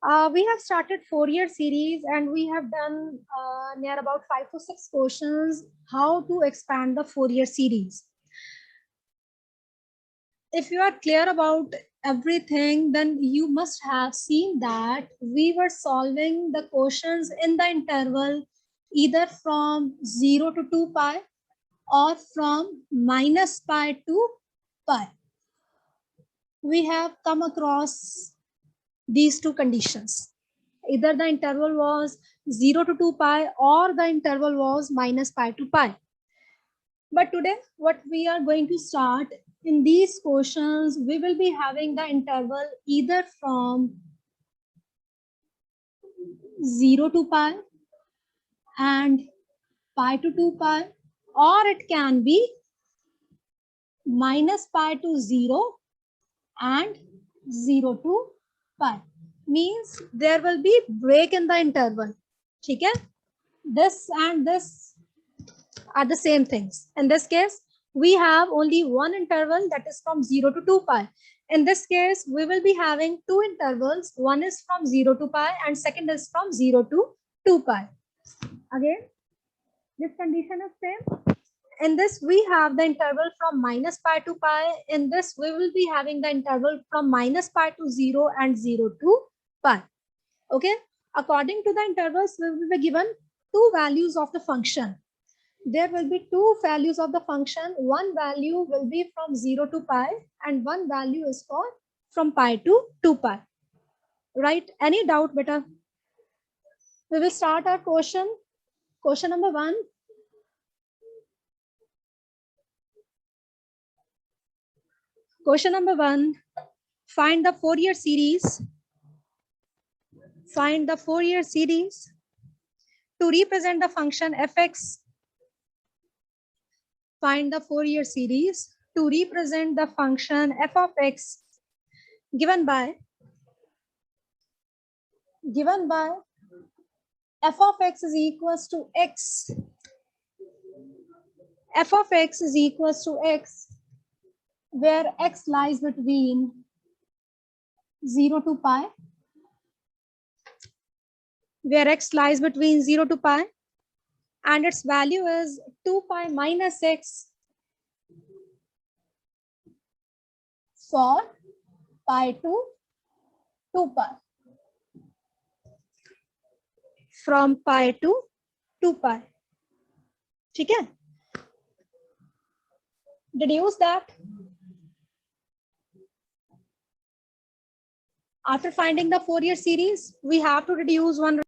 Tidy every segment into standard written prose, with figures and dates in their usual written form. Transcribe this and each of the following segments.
We have started four-year series and we have done near about 5 to 6 questions how to expand the four-year series. If you are clear about everything, then you must have seen that we were solving the questions in the interval either from 0 to 2 pi or from minus pi to pi. We have come across these two conditions. Either the interval was 0 to 2 pi or the interval was minus pi to pi. But today, what we are going to start in these questions, we will be having the interval either from 0 to pi and pi to 2 pi, or it can be minus pi to 0 and 0 to pi. Means there will be break in the interval. Okay? This and this are the same things. In this case, we have only one interval, that is from 0 to 2 pi. In this case, we will be having two intervals. One is from 0 to pi and second is from 0 to 2 pi. Again, this condition is same. In this, we have the interval from minus pi to pi. In this, we will be having the interval from minus pi to 0 and 0 to pi. Okay. According to the intervals, we will be given two values of the function. There will be two values of the function. One value will be from 0 to pi and one value is for from pi to 2 pi. Right? Any doubt, beta? We will start our question. Question number 1. Question number 1. Find the Fourier series. Find the Fourier series to represent the function fx. Find the Fourier series to represent the function f of x given by f of x is equals to x. F of x is equals to x, where x lies between 0 to pi. Where x lies between 0 to pi. And its value is 2 pi minus x for pi to 2 pi. From pi to 2 pi. Okay? Deduce that. After finding the Fourier series, we have to deduce one.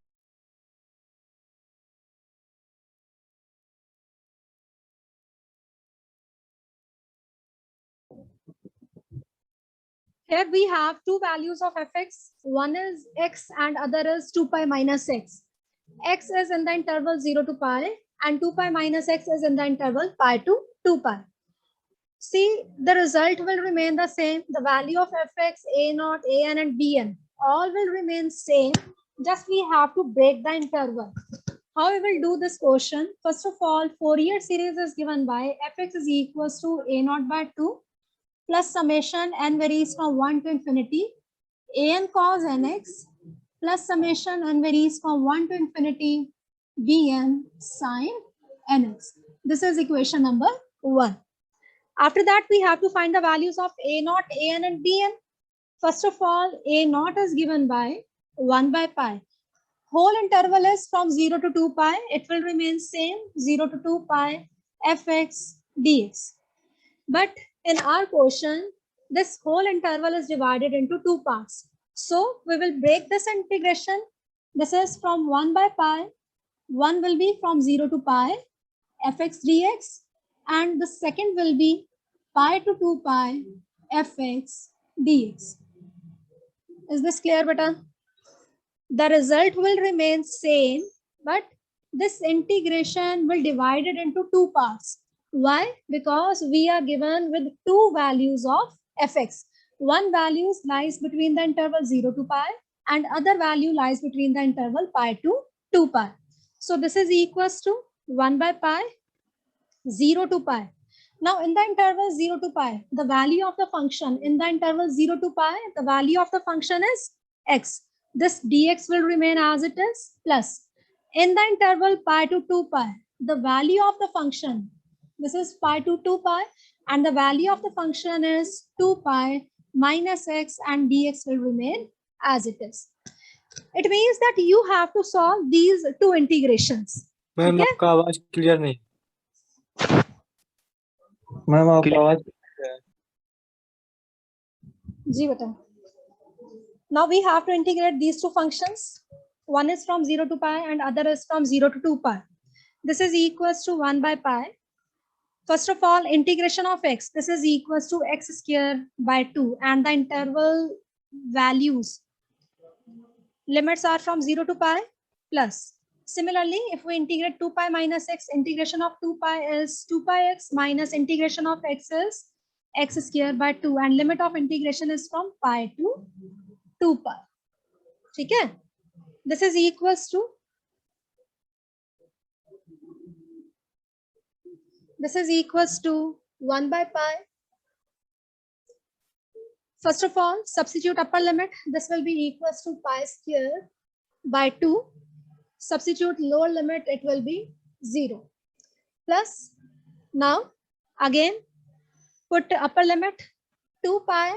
Here we have two values of fx. One is x and other is 2 pi minus x. X is in the interval 0 to pi and 2 pi minus x is in the interval pi to 2 pi. See, the result will remain the same. The value of fx, a0, an and bn all will remain same. Just we have to break the interval. How we will do this question? First of all, Fourier series is given by fx is equals to a0 by 2 plus summation n varies from 1 to infinity an cos nx plus summation n varies from 1 to infinity bn sin nx. This is equation number 1. After that, we have to find the values of a0, an and bn. First of all, a0 is given by 1 by pi. Whole interval is from 0 to 2 pi. It will remain same, 0 to 2 pi fx dx. But in our question, this whole interval is divided into two parts. So we will break this integration. This is from 1 by pi. 1 will be from 0 to pi fx dx. And the second will be pi to 2 pi fx dx. Is this clear, beta? The result will remain same, but this integration will divide it into two parts. Why? Because we are given with two values of fx. One value lies between the interval 0 to pi and other value lies between the interval pi to 2 pi. So this is equals to 1 by pi, 0 to pi. Now in the interval 0 to pi, the value of the function in the interval 0 to pi, the value of the function is x. this dx will remain as it is, plus in the interval pi to 2 pi, the value of the function, this is pi to 2 pi, and the value of the function is 2 pi minus x, and dx will remain as it is. It means that you have to solve these two integrations. Ma'am ठीक है? आपका आवाज clear नहीं। Ma'am आपका आवाज जी बता. Now we have to integrate these two functions. One is from 0 to pi and other is from 0 to 2 pi. This is equals to 1 by pi. First of all, integration of x. This is equals to x square by 2, and the interval values limits are from 0 to pi plus. Similarly, if we integrate 2 pi minus x, integration of 2 pi is 2 pi x minus integration of x is x square by 2, and limit of integration is from pi to 2 pi. ठीक है? This is equals to, this is equals to 1 by pi. First of all, substitute upper limit. This will be equals to pi square by 2. Substitute lower limit, it will be 0. Plus, now again put upper limit 2 pi.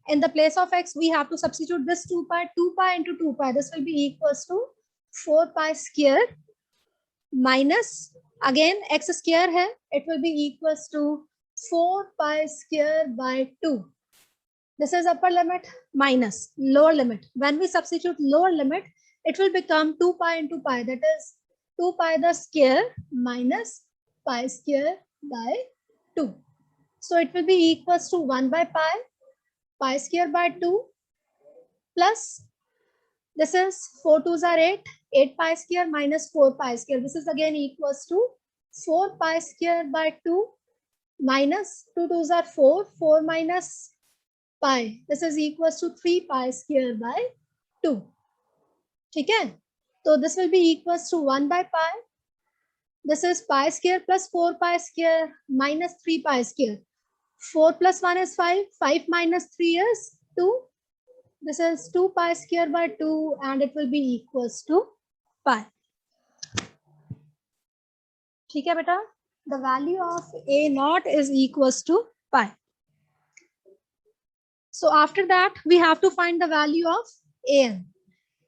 In the place of x, we have to substitute this 2 pi. 2 pi into 2 pi, this will be equals to 4 pi square minus, again x square hai, it will be equals to 4 pi square by 2. This is upper limit minus lower limit. When we substitute lower limit, it will become 2 pi into pi, that is 2 pi the square minus pi square by 2. So it will be equals to 1 by pi square by 2 plus, this is 4 2s are 8 pi square minus 4 pi square. This is again equals to 4 pi square by 2 minus 2 2s are 4 minus pi. This is equals to 3 pi square by 2. ठीक है? So this will be equals to 1 by pi. This is pi square plus 4 pi square minus 3 pi square. 4 plus 1 is 5. 5 minus 3 is 2. This is 2 pi square by 2, and it will be equals to pi. ठीक है बेटा? The value of a naught is equals to pi. So after that, we have to find the value of an.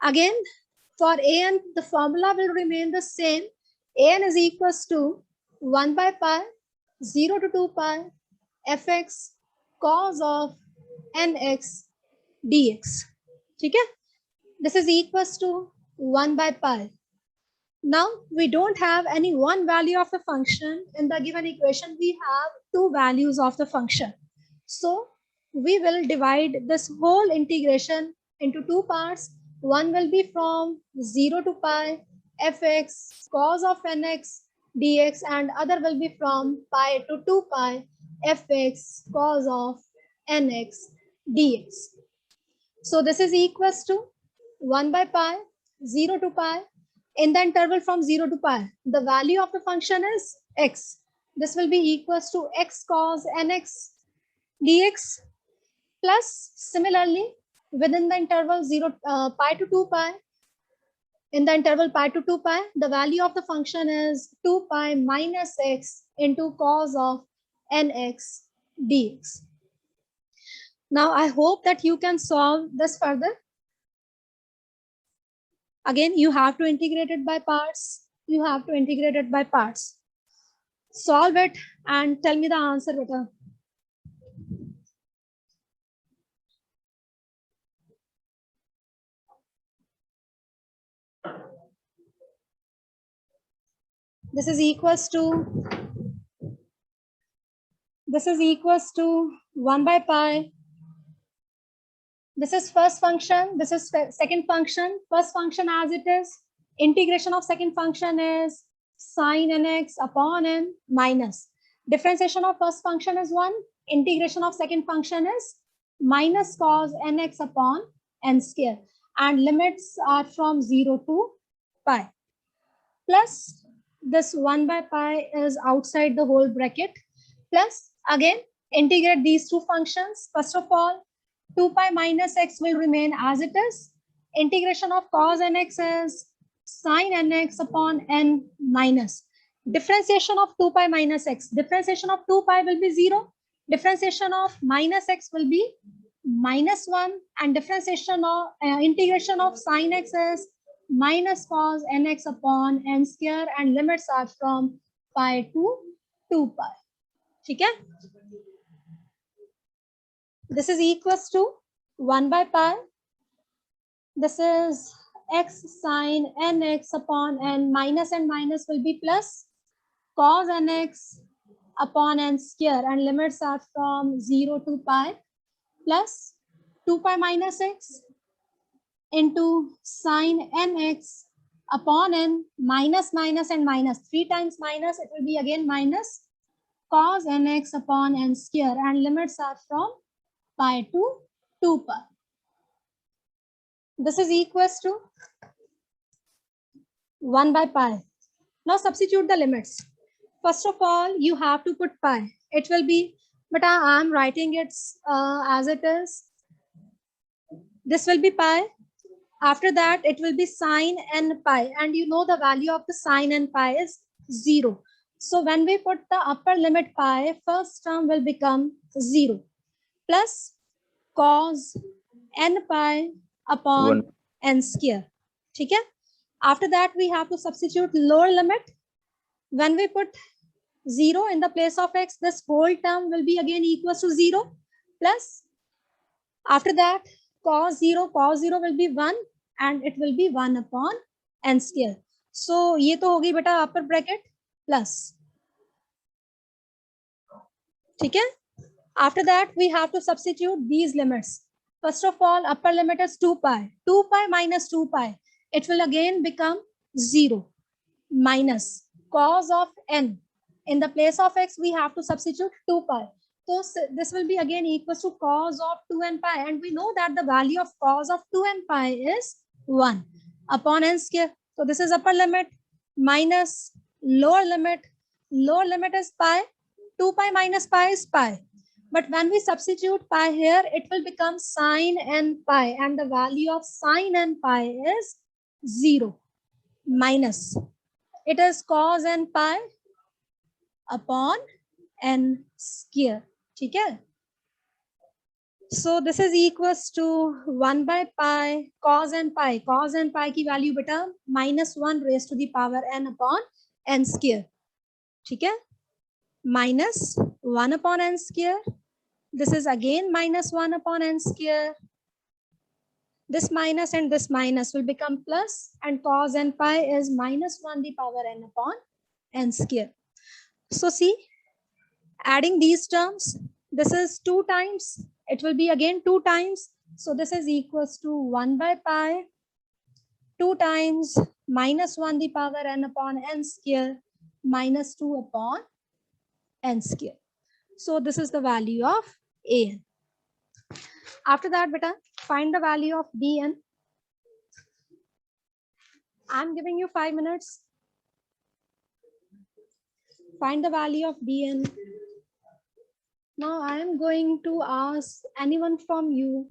Again, for an, the formula will remain the same. An is equals to 1 by pi 0 to 2 pi fx cos of nx dx. Okay? This is equals to 1 by pi. Now we don't have any one value of the function. In the given equation, we have two values of the function. So we will divide this whole integration into two parts. One will be from 0 to pi fx cos of nx dx, and other will be from pi to 2 pi fx cos of nx dx. So this is equals to 1 by pi 0 to pi. In the interval from 0 to pi, the value of the function is x. This will be equals to x cos nx dx, plus similarly within the interval pi to 2 pi, in the interval pi to 2 pi, the value of the function is 2 pi minus x into cos of nx dx. Now I hope that you can solve this further. Again, you have to integrate it by parts. You have to integrate it by parts. Solve it and tell me the answer better. This is equals to 1 by pi. This is first function, this is second function. First function as it is, integration of second function is sine nx upon n minus. Differentiation of first function is 1, integration of second function is minus cos nx upon n square, and limits are from 0 to pi. Plus this 1 by pi is outside the whole bracket. Plus again, integrate these two functions. First of all, 2 pi minus x will remain as it is. Integration of cos nx is sin nx upon n minus. Differentiation of 2 pi minus x. Differentiation of 2 pi will be 0. Differentiation of minus x will be minus 1. And differentiation of integration of sin x is minus cos nx upon n square, and limits are from pi to 2 pi. ठीक है? This is equals to 1 by pi. This is x sine nx upon n. Minus and minus will be plus cos nx upon n square, and limits are from 0 to pi, plus 2 pi minus x into sine nx upon n, minus minus and minus. 3 times minus, it will be again minus cos nx upon n square, and limits are from pi to 2 pi. This is equals to 1 by pi. Now substitute the limits. First of all, you have to put pi. It will be, but I am writing it as it is. This will be pi. After that, it will be sine n pi. And you know the value of the sine n pi is 0. So when we put the upper limit pi, first term will become 0. Plus cos n pi upon n square. ठीक है? After that, we have to substitute lower limit. When we put 0 in the place of x, this whole term will be again equals to 0. Plus, after that, cos 0 will be 1, and it will be 1 upon n square. So, ये तो होगी बेटा upper bracket plus. ठीक है? After that, we have to substitute these limits. First of all, upper limit is 2 pi. 2 pi minus 2 pi. It will again become 0 minus cos of n. In the place of x, we have to substitute 2 pi. So this will be again equals to cos of 2n pi. And we know that the value of cos of 2n pi is 1 upon n square. So this is upper limit minus lower limit. Lower limit is pi. 2 pi minus pi is pi. But when we substitute pi here, it will become sine n pi, and the value of sine n pi is 0 minus. It is cos n pi upon n square. ठीक है? So this is equals to 1 by pi cos n pi. Cos n pi की value बेटा minus 1 raised to the power n upon n square. ठीक है? Minus 1 upon n square. This is again minus 1 upon n square. This minus and this minus will become plus, and cos n pi is minus 1 the power n upon n square. So see, adding these terms, this is 2 times. It will be again 2 times. So this is equals to 1 by pi 2 times minus 1 the power n upon n square minus 2 upon n square. So this is the value of an. After that, beta, find the value of dn. I'm giving you 5 minutes. Find the value of dn. Now I am going to ask anyone from you.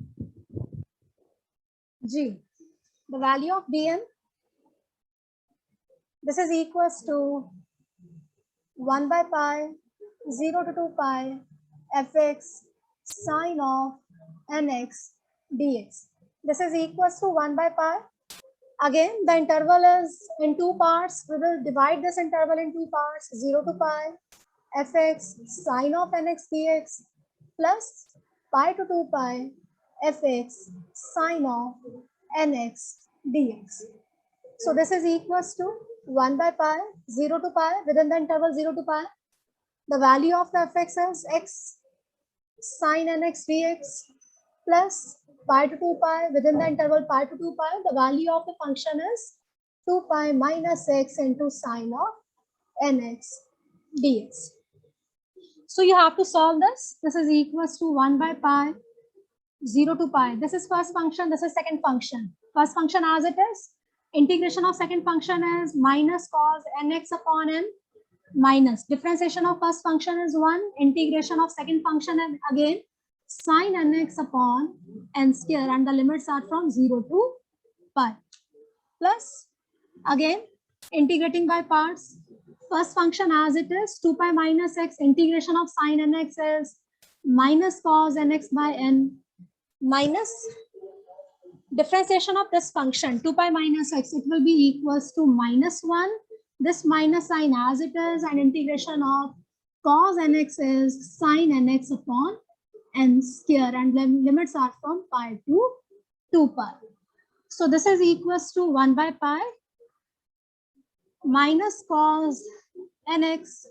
G, the value of dn. This is equals to 1 by pi 0 to 2 pi fx sine of nx dx. This is equals to 1 by pi. Again, the interval is in 2 parts. We will divide this interval in 2 parts. 0 to pi fx sine of nx dx plus pi to 2 pi fx sine of nx dx. So this is equals to 1 by pi 0 to pi within the interval 0 to pi. The value of the fx is x sine nx dx plus pi to 2 pi within the interval pi to 2 pi. The value of the function is 2 pi minus x into sine of nx dx. So you have to solve this. This is equals to 1 by pi 0 to pi. This is first function. This is second function. First function as it is. Integration of second function is minus cos nx upon n minus differentiation of first function is 1. Integration of second function and again sine nx upon n square, and the limits are from 0 to pi plus, again, integrating by parts. First function as it is, 2 pi minus x, integration of sine nx is minus cos nx by n, minus differentiation of this function, 2 pi minus x, it will be equals to minus 1. This minus sign as it is, and integration of cos nx is sine nx upon n square, and the limits are from pi to 2 pi. So this is equals to 1 by pi minus cos nx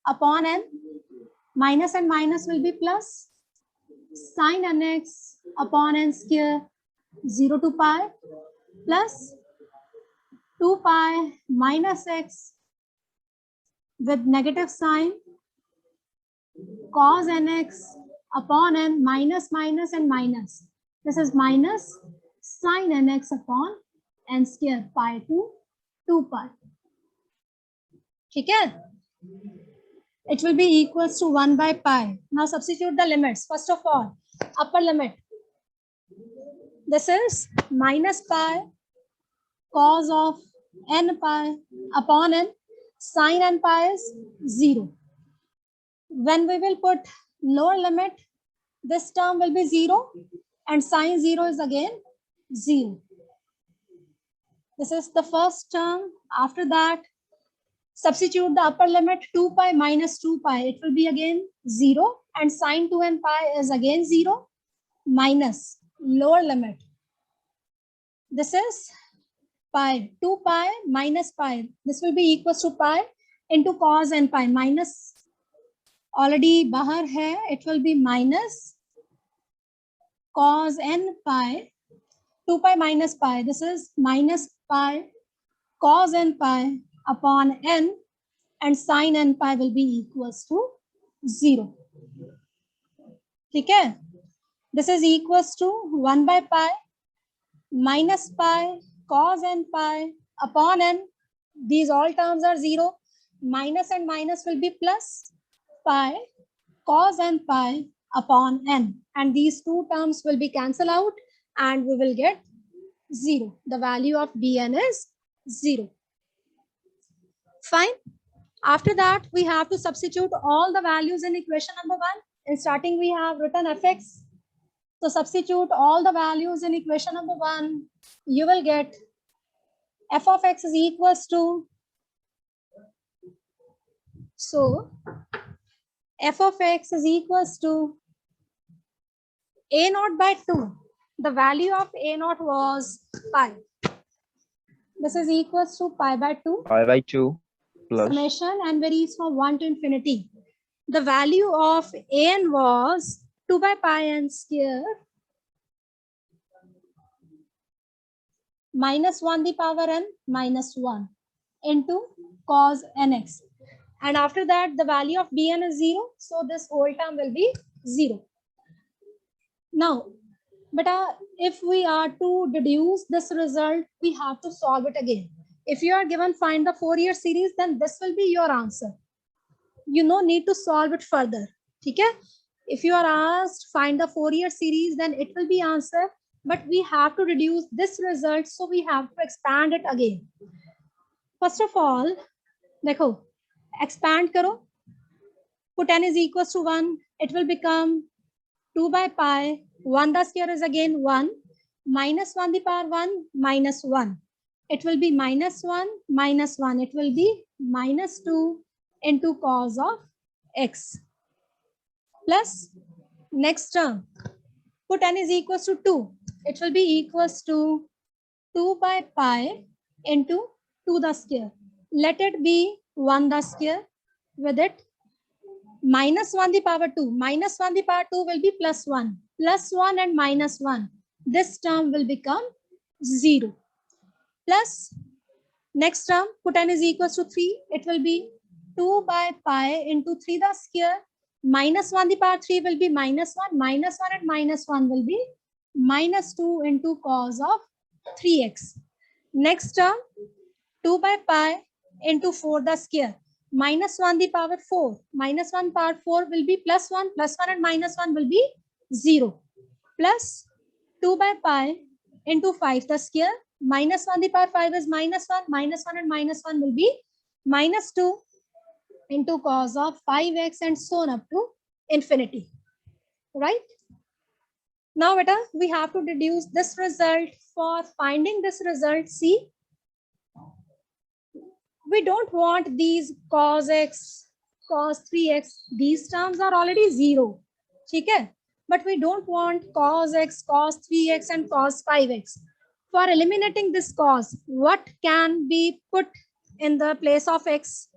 upon n. Minus and minus will be plus. Sine nx upon n square 0 to pi plus 2 pi minus x with negative sign cos nx upon n, minus minus and minus. This is minus sine nx upon n square pi to 2 pi. Okay? It will be equals to 1 by pi. Now substitute the limits. First of all, upper limit. This is minus pi cos of n pi upon n. Sine n pi is 0. When we will put lower limit, this term will be 0 and sine 0 is again 0. This is the first term. After that, substitute the upper limit 2 pi minus 2 pi. It will be again 0 and sine 2n pi is again 0 minus lower limit. This is pi, 2 pi minus pi. This will be equals to pi into cos n pi. Minus already bahar hai. It will be minus cos n pi, 2 pi minus pi. This is minus pi cos n pi upon n, and sine n pi will be equals to 0. Okay? This is equals to 1 by pi minus pi cos n pi upon n. These all terms are 0. Minus and minus will be plus pi cos n pi upon n. And these two terms will be cancelled out and we will get 0. The value of bn is 0. Fine. After that, we have to substitute all the values in equation number 1. In starting, we have written fx. So substitute all the values in equation number 1. You will get f of x is equals to, so f of x is equals to a naught by 2. The value of a naught was pi. This is equals to pi by 2. Pi by 2 plus Summation and varies from 1 to infinity. The value of an was 2 by pi n square minus 1 the power n minus 1 into cos nx. And after that, the value of bn is 0. So this whole term will be 0. Now, but if we are to deduce this result, we have to solve it again. If you are given find the Fourier series, then this will be your answer. You no need to solve it further. Okay? If you are asked find the Fourier series, then it will be answer. But we have to reduce this result, so we have to expand it again. First of all, देखो, expand करो. Put n is equals to 1. It will become 2 by pi. 1 the square is again 1. Minus 1 the power 1 minus 1. It will be minus 1 minus 1. It will be minus 2 into cos of x. Plus next term. Put n is equals to 2. It will be equals to 2 by pi into 2 the square. Let it be 1 the square. With it, minus 1 the power 2. Minus 1 the power 2 will be plus 1. Plus 1 and minus 1. This term will become 0. Plus next term, put n is equals to 3. It will be 2 by pi into 3 the square. Minus 1 the power 3 will be minus 1. Minus 1 and minus 1 will be minus 2 into cos of 3x. Next term, 2 by pi into 4 the square. Minus 1 the power 4. Minus 1 power 4 will be plus 1. Plus 1 and minus 1 will be 0. Plus 2 by pi into 5 the square, minus 1 the power 5 is minus 1 and minus 1 will be minus 2 into cos of 5x and so on up to infinity, right? Now beta, we have to deduce this result. For finding this result, see, we don't want these cos x, cos 3x, these terms are already 0, okay? But we don't want cos x, cos 3x and cos 5x. For eliminating this cos, what can be put in the place of x?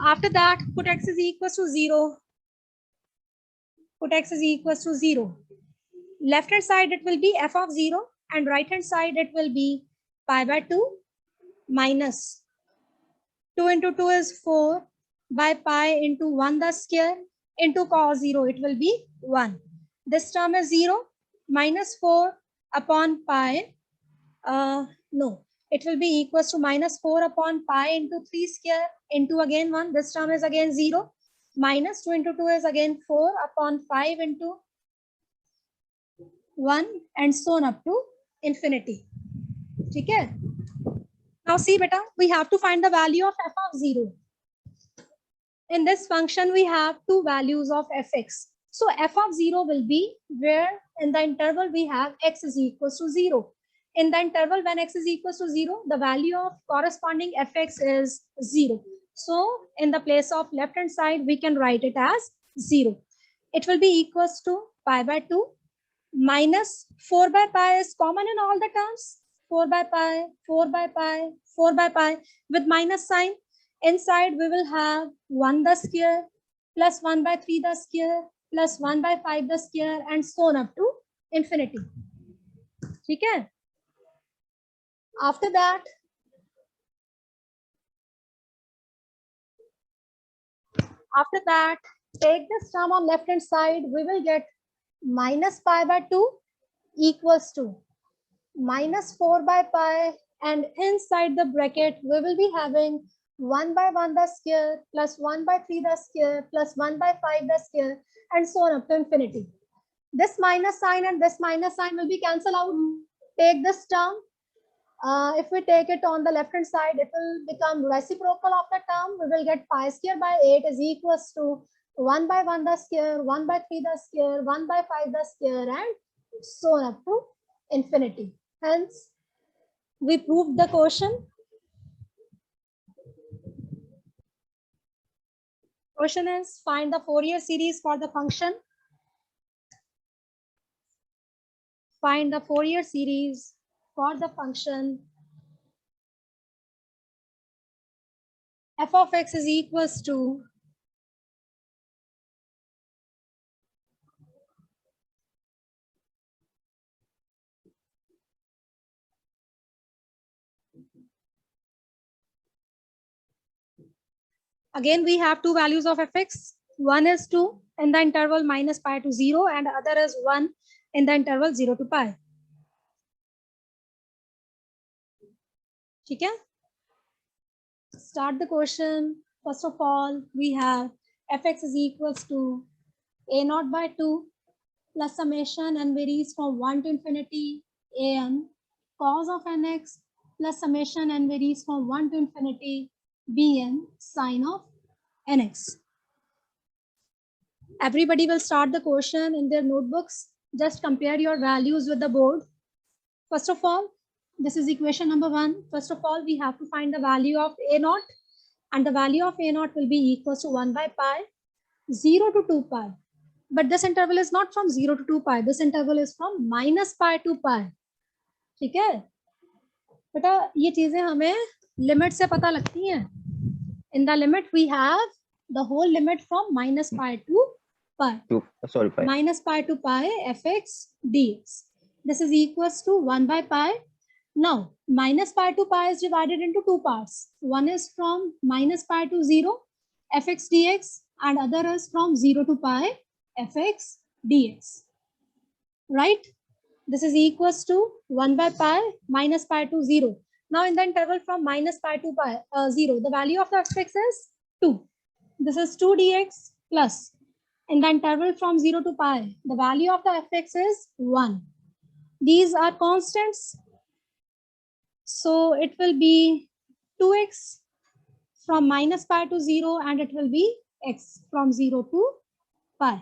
After that, put x is equals to 0. Put x is equals to 0. Left hand side it will be f of 0 and right hand side it will be pi by 2 minus 2 into 2 is 4 by pi into 1 the square into cos 0, it will be 1. This term is 0 minus 4 upon pi. No, it will be equals to minus 4 upon pi into 3 square into again 1. This term is again 0. Minus 2 into 2 is again 4 upon 5 into 1 and so on up to infinity. Okay? Now see beta, we have to find the value of f of 0. In this function, we have two values of fx. So f of 0 will be where in the interval we have x is equals to 0. In the interval when x is equals to 0, the value of corresponding fx is 0. So in the place of left hand side, we can write it as 0. It will be equals to pi by 2 minus 4 by pi is common in all the terms. 4 by pi, 4 by pi, 4 by pi with minus sign. Inside we will have 1 the square plus 1 by 3 the square plus 1 by 5 the square and so on up to infinity. Okay? After that, take this term on left hand side, we will get minus pi by 2 equals to minus 4 by pi, and inside the bracket we will be having 1 by 1 the square plus 1 by 3 the square plus 1 by 5 the square and so on up to infinity. This minus sign and this minus sign will be cancelled out. Take this term. If we take it on the left hand side, it will become reciprocal of the term. We will get pi square by 8 is equals to 1 by 1 the square, 1 by 3 the square, 1 by 5 the square and so on up to infinity. Hence, we proved the question. Question is, find the Fourier series for the function. Find the Fourier series for the function f of x is equals to again we have two values of fx. One is 2 in the interval minus pi to 0 and other is 1 in the interval 0 to pi. Okay? Start the question. First of all, we have fx is equals to a0 by 2 plus summation and varies from 1 to infinity an cos of nx plus summation and varies from 1 to infinity bn sine of nx. Everybody will start the question in their notebooks. Just compare your values with the board. First of all, this is equation number 1. First of all, we have to find the value of a0, and the value of a0 will be equals to 1 by pi 0 to 2 pi. But this interval is not from 0 to 2 pi. This interval is from minus pi to pi. ठीक है बेटा, ये चीजें हमें limit से पता लगती हैं. In the limit we have the whole limit from minus pi to pi. Pi. Minus pi to pi fx dx. This is equals to 1 by pi. Now, minus pi to pi is divided into two parts. One is from minus pi to 0 fx dx and other is from 0 to pi fx dx. Right? This is equals to 1 by pi minus pi to 0. Now, in the interval from minus pi to pi 0, the value of the fx is 2. This is 2 dx plus in the interval from 0 to pi, the value of the fx is 1. These are constants. So it will be 2x from minus pi to 0 and it will be x from 0 to pi.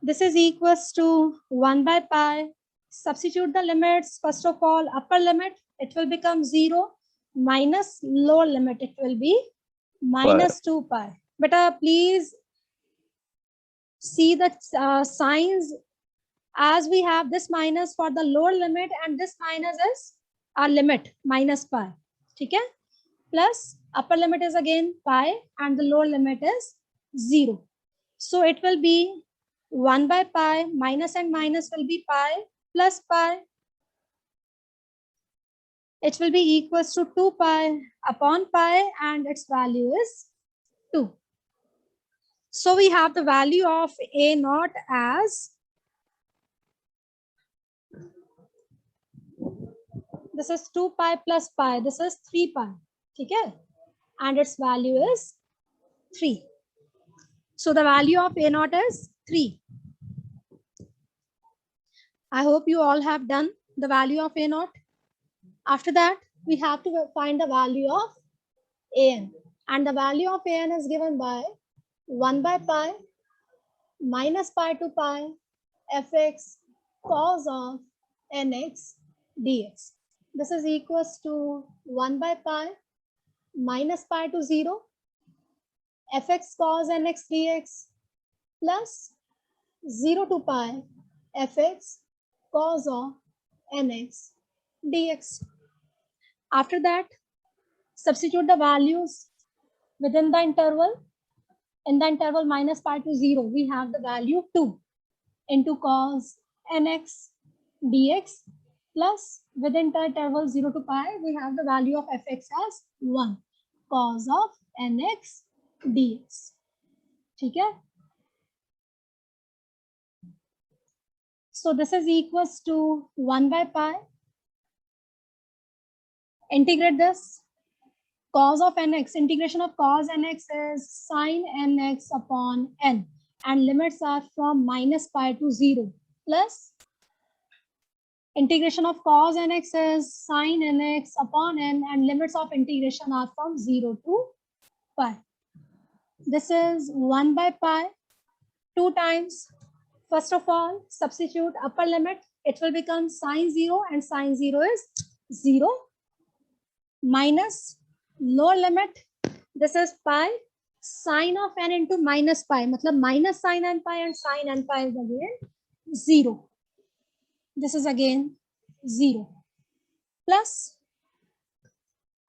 This is equals to 1 by pi. Substitute the limits. First of all, upper limit, it will become 0 minus lower limit, it will be minus 2 pi. But please see the signs, as we have this minus for the lower limit and this minus is our limit minus pi. Okay? Plus upper limit is again pi and the lower limit is 0. So it will be 1 by pi, minus and minus will be pi plus pi. It will be equals to 2 pi upon pi and its value is 2. So we have the value of A naught as, this is 2 pi plus pi, this is 3 pi, okay? And its value is 3. So the value of A naught is 3. I hope you all have done the value of A naught. After that, we have to find the value of An. And the value of An is given by 1 by pi minus pi to pi fx cos of nx dx. This is equals to 1 by pi minus pi to 0 fx cos nx dx plus 0 to pi fx cos of nx dx. After that, substitute the values within the interval. In the interval minus pi to 0, we have the value 2 into cos nx dx plus within the interval 0 to pi, we have the value of fx as 1 cos of nx dx. Okay? So this is equals to 1 by pi. Integrate this. Cos of nx, integration of cos nx is sin nx upon n, and limits are from minus pi to 0, plus integration of cos nx is sin nx upon n, and limits of integration are from 0 to pi. This is 1 by pi, 2 times. First of all, substitute upper limit, it will become sin 0, and sin 0 is 0, minus lower limit, this is pi, sine of n into minus pi, matlab minus sine n pi, and sine n pi is again 0. This is again 0. Plus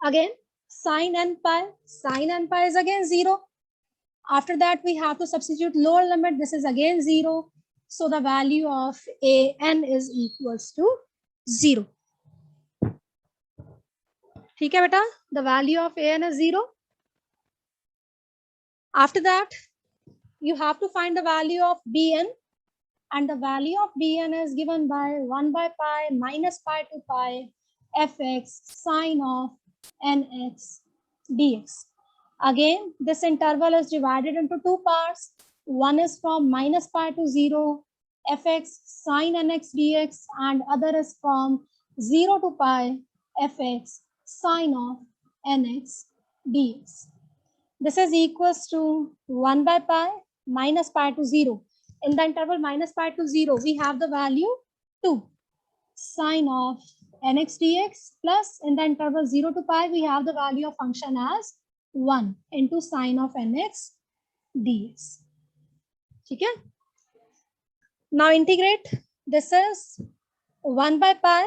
again sine n pi is again 0. After that, we have to substitute lower limit, this is again 0. So the value of an is equals to 0. ठीक है बेटा, the value of an is 0. After that, you have to find the value of bn, and the value of bn is given by 1 by pi minus pi to pi fx sine of nx dx. Again, this interval is divided into 2 parts. One is from minus pi to 0 fx sine nx dx, and other is from 0 to pi fx sine of nx dx. This is equals to 1 by pi minus pi to 0. In the interval minus pi to 0, we have the value 2 sine of nx dx, plus in the interval 0 to pi, we have the value of function as 1 into sine of nx dx. Okay? Now integrate. This is 1 by pi.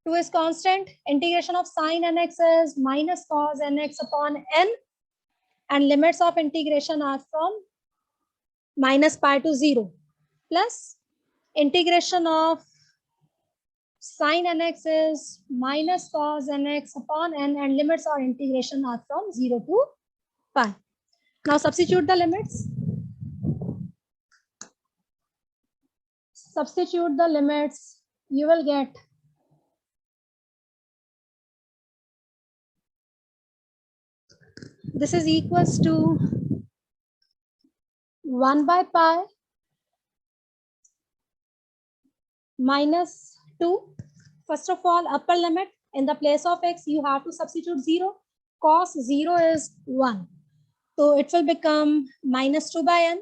2 is constant. Integration of sine nx is minus cos nx upon n, and limits of integration are from minus pi to 0, plus integration of sine nx is minus cos nx upon n, and limits of integration are from 0 to pi. Now substitute the limits. Substitute the limits, you will get This is equals to 1 by pi minus 2. First of all, upper limit, in the place of x, you have to substitute 0. Cos 0 is 1. So it will become minus 2 by n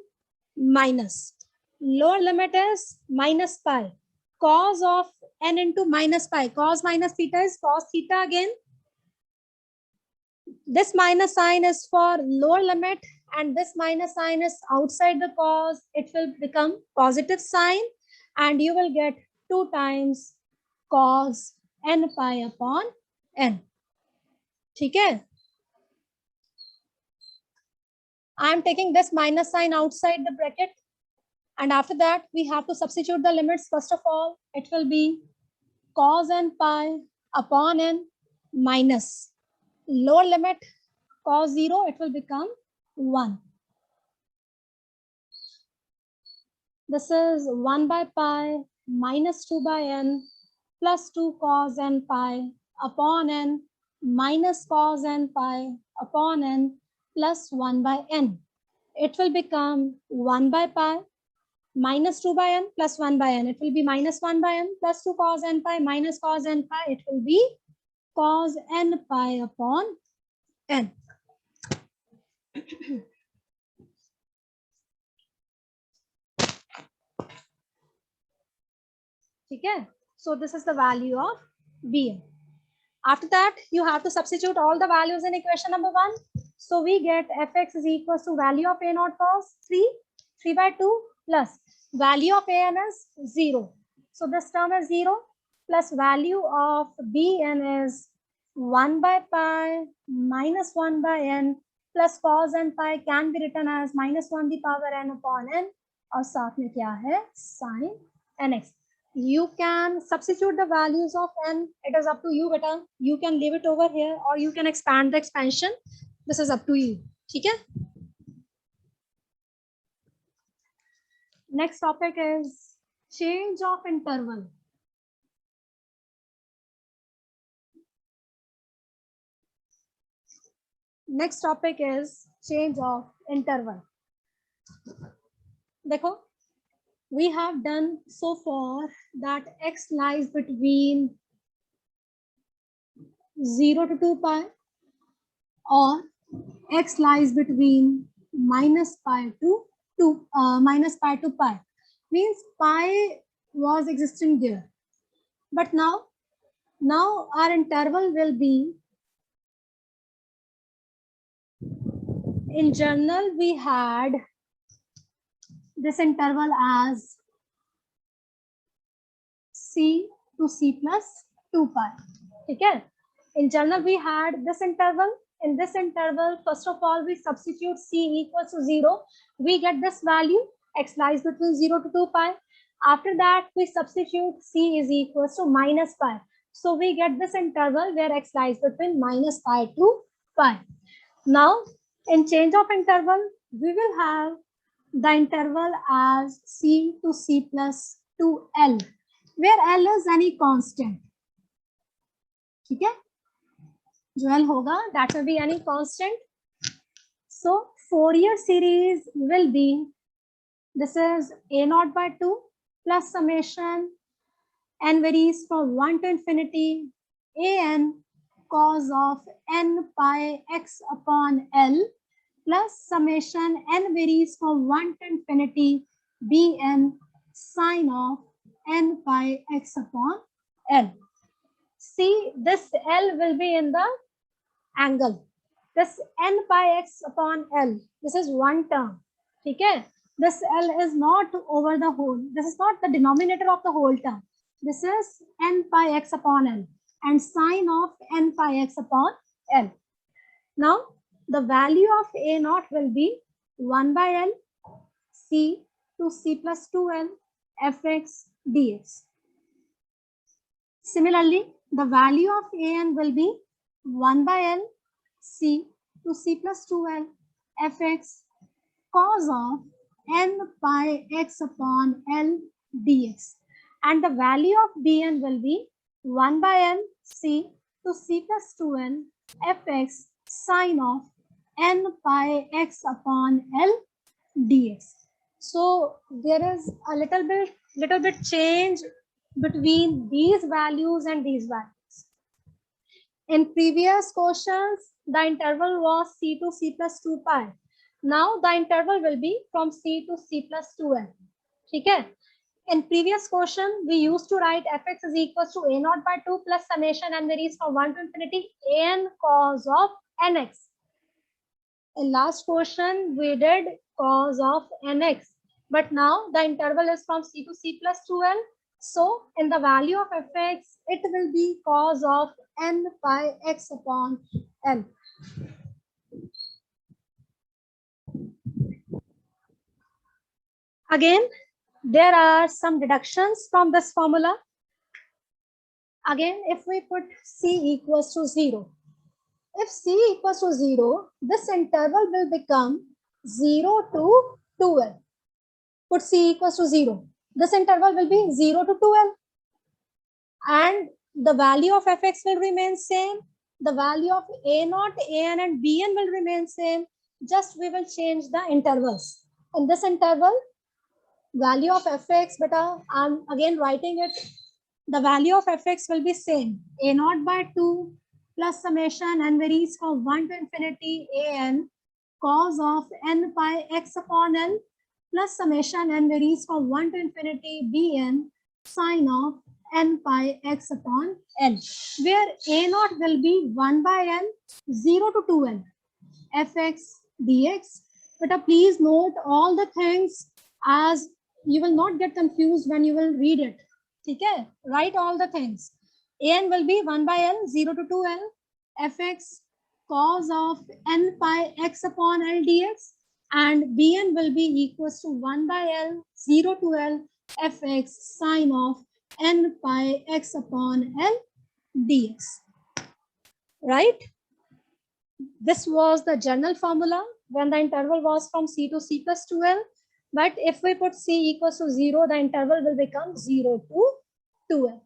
minus. Lower limit is minus pi. Cos of n into minus pi. Cos minus theta is cos theta again. This minus sign is for lower limit and this minus sign is outside the cos. It will become positive sign and you will get 2 times cos n pi upon n. ठीक है? I am taking this minus sign outside the bracket. And after that, we have to substitute the limits. First of all, it will be cos n pi upon n minus lower limit cos 0, it will become 1. This is 1 by pi minus 2 by n plus 2 cos n pi upon n minus cos n pi upon n plus 1 by n. It will become 1 by pi minus 2 by n plus 1 by n. It will be minus 1 by n plus 2 cos n pi minus cos n pi. It will be cos n pi upon n. Okay? So this is the value of Bn. After that, you have to substitute all the values in equation number 1. So we get fx is equals to value of a naught cos 3 by 2 plus value of an is 0. So this term is 0 plus value of Bn is 1 by pi minus 1 by n plus cos n pi can be written as minus 1 the power n upon n और साथ में क्या है sin nx. You can substitute the values of n. It is up to you, beta. You can leave it over here or you can expand the expansion. This is up to you. ठीक है? Next topic is change of interval. Next topic is change of interval. देखो, we have done so far that x lies between 0 to 2 pi or x lies between minus pi to pi. Means pi was existing there. But now our interval will be, in general we had this interval as c to c plus 2 pi. Okay? In general we had this interval. In this interval, first of all, we substitute c equals to 0. We get this value, x lies between 0 to 2 pi. After that, we substitute c is equals to minus pi. So we get this interval where x lies between minus pi to pi. Now, in change of interval, we will have the interval as c to c plus 2l, where l is any constant. ठीक है? जो L होगा, that will be any constant. So Fourier series will be, this is a0 by 2 plus summation n varies from 1 to infinity an cos of n pi x upon L plus summation n varies from 1 to infinity bn sine of n pi x upon L. See, this L will be in the angle. This n pi x upon L, this is one term. Okay? This L is not over the whole. This is not the denominator of the whole term. This is n pi x upon L and sine of n pi x upon L. Now, the value of a naught will be 1 by L c to c plus 2l fx dx. Similarly, the value of an will be 1 by L c to c plus 2l fx cos of n pi x upon L dx. And the value of bn will be 1 by L c to c plus 2l fx sine of n pi x upon L dx. So there is a little bit change between these values and these values. In previous questions, the interval was c to c plus 2 pi. Now the interval will be from c to c plus 2l. Okay? In previous question, we used to write fx is equals to a naught by 2 plus summation and varies from 1 to infinity an cos of nx. In last question, we did cos of nx. But now the interval is from c to c plus 2l. So in the value of fx, it will be cos of n pi x upon l. Again, there are some deductions from this formula. Again, if we put c equals to 0, if c equals to 0, this interval will become 0 to 2l. Put c equals to 0. This interval will be 0 to 2l. And the value of fx will remain same. The value of a naught, an and bn will remain same. Just we will change the intervals. In this interval, value of fx, beta, I'm again writing it. The value of fx will be same. A naught by 2 plus summation n varies from 1 to infinity an cos of n pi x upon l plus summation n varies from 1 to infinity bn sine of n pi x upon l, where a naught will be 1 by n, 0 to 2l, fx dx. But please note all the things as you will not get confused when you will read it. Okay, write all the things. An will be 1 by l, 0 to 2l, fx cos of n pi x upon l dx, and bn will be equals to 1 by l, 0 to l, fx sine of n pi x upon l dx. Right? This was the general formula when the interval was from c to c plus 2l. But if we put c equals to 0, the interval will become 0 to 2l.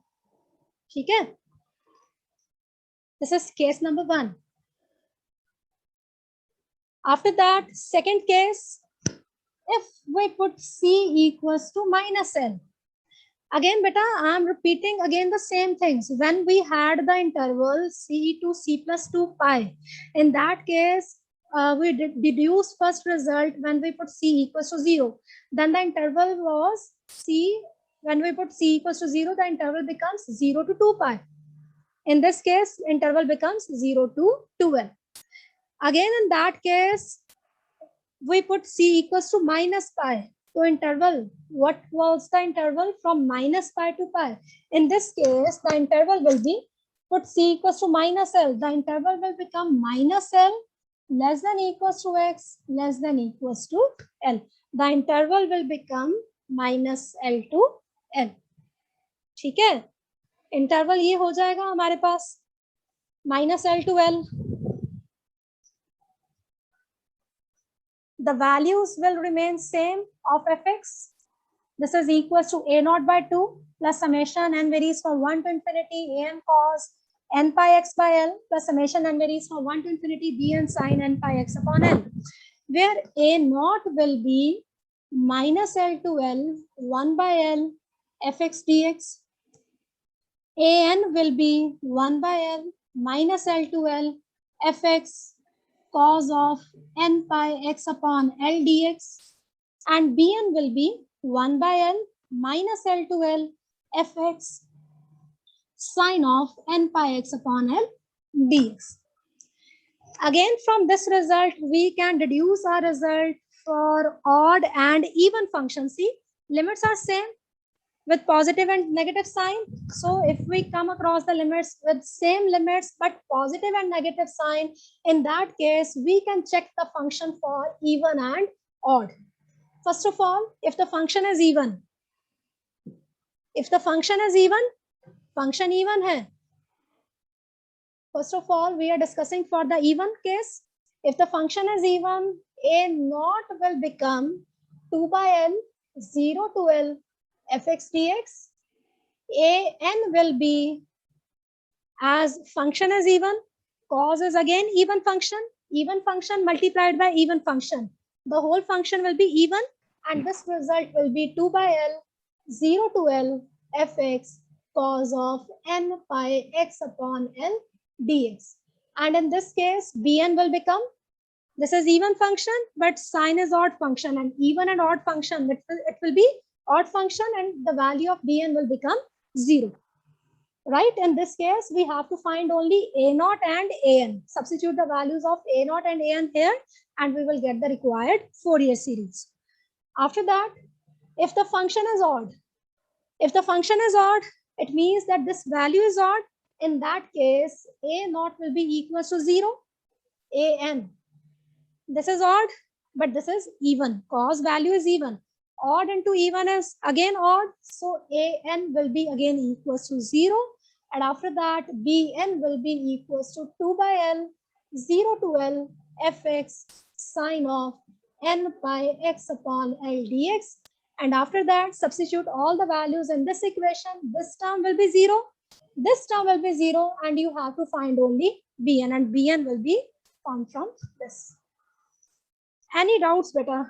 Okay? This is case number 1. After that, second case, if we put c equals to minus l. Again, beta, I am repeating again the same things. When we had the interval c to c plus 2 pi, in that case, we deduce first result when we put c equals to 0. Then the interval was c. When we put c equals to 0, the interval becomes 0 to 2 pi. In this case, interval becomes 0 to 2l. Again, in that case, we put c equals to minus pi. So interval, what was the interval from minus pi to pi? In this case, the interval will be, put c equals to minus l. The interval will become minus l less than equals to x less than equals to l. The interval will become minus l to l. ठीक है? Interval ये हो जाएगा हमारे पास minus l to l. The values will remain same of fx. This is equals to a naught by 2 plus summation n varies from 1 to infinity an cos n pi x by l plus summation n varies from 1 to infinity bn sine n pi x upon l, where a naught will be minus l to l 1 by l fx dx. An will be 1 by l minus l to l fx cos of n pi x upon l dx, and bn will be 1 by l minus l to l fx sine of n pi x upon l dx. Again, from this result, we can deduce our result for odd and even functions. See, limits are same with positive and negative sign. So if we come across the limits with same limits but positive and negative sign, in that case, we can check the function for even and odd. First of all, if the function is even, function even hai. First of all, we are discussing for the even case. If the function is even, a naught will become 2 by l 0 to l fx dx. An will be, as function is even, cos is again even function, even function multiplied by even function. The whole function will be even, and this result will be 2 by L 0 to L fx cos of n pi x upon L dx. And in this case, Bn will become, this is even function, but sine is odd function, and even and odd function, it will be odd function, and the value of Bn will become 0. Right? In this case, we have to find only a0 and an. Substitute the values of a0 and an here, and we will get the required Fourier series. After that, if the function is odd, it means that this value is odd. In that case, a0 will be equals to 0. An. This is odd, but this is even. Cos value is even. Odd into even is again odd. So an will be again equals to 0. And after that, Bn will be equals to 2 by L 0 to L fx sine of n pi x upon L dx. And after that, substitute all the values in this equation. This term will be 0. This term will be 0. And you have to find only Bn. And Bn will be found from this. Any doubts, beta?